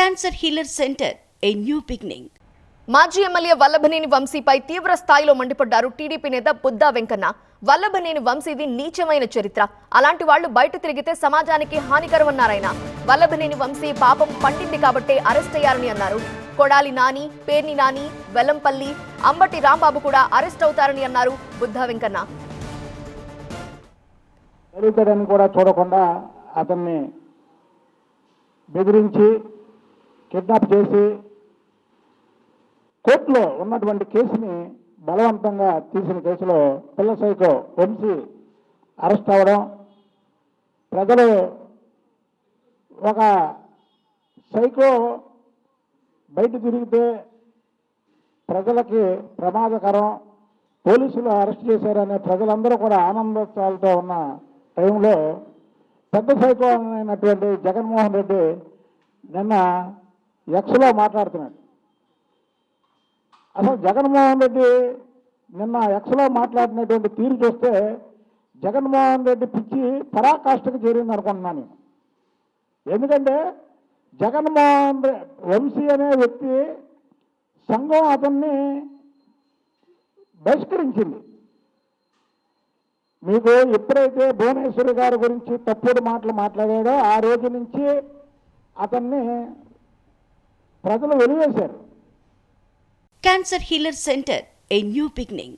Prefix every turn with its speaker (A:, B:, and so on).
A: Cancer healer centre, a new beginning.
B: మాజీ MLA Vallabhaneni వంశీపై తీవ్ర స్థాయిలో మండిపడ్డారు టీడీపీ నేత బుద్దా వెంకన్న. వల్లభనేని వంశీది నీచమైన చరిత్ర, అలాంటి వాళ్లు బయట తిరిగితే సమాజానికి హానికరమన్నారాయన. వల్లభనేని వంశీ పాపం పండింది కాబట్టే అరెస్ట్ అయ్యారని అన్నారు. కొడాలి నాని, పేర్ని నాని, వెల్లంపల్లి, అంబటి రాంబాబు కూడా అరెస్ట్ అవుతారని అన్నారు బుద్దా వెంకన్న.
C: కూడా చూడకుండా అతన్ని బెదిరించి కిడ్నాప్ చేసి కోర్టులో ఉన్నటువంటి కేసుని బలవంతంగా తీసిన కేసులో పిల్ల సైకో వంశీ అరెస్ట్ అవ్వడం, ప్రజలు ఒక సైకో బయట తిరిగితే ప్రజలకి ప్రమాదకరం, పోలీసులు అరెస్ట్ చేశారనే ప్రజలందరూ కూడా ఆనందోత్సాహాలతో ఉన్న టైంలో పెద్ద సైకో అయినటువంటి జగన్మోహన్ రెడ్డి నిన్న ఎక్స్లో మాట్లాడుతున్నాడు. అసలు జగన్మోహన్ రెడ్డి నిన్న ఎక్స్లో మాట్లాడినటువంటి తీరు చూస్తే జగన్మోహన్ రెడ్డి పిచ్చి పరాకాష్ఠకు చేరింది అనుకుంటున్నాను. ఎందుకంటే జగన్మోహన్ వంశీ అనే వ్యక్తి సంఘం అతన్ని బహిష్కరించింది. మీకు ఎప్పుడైతే భువనేశ్వరి గారి గురించి తప్పుడు మాటలు మాట్లాడాడో ఆ రోజు నుంచి అతన్ని ప్రజలు వెలివేశారు.
A: Cancer healer centre, a new beginning.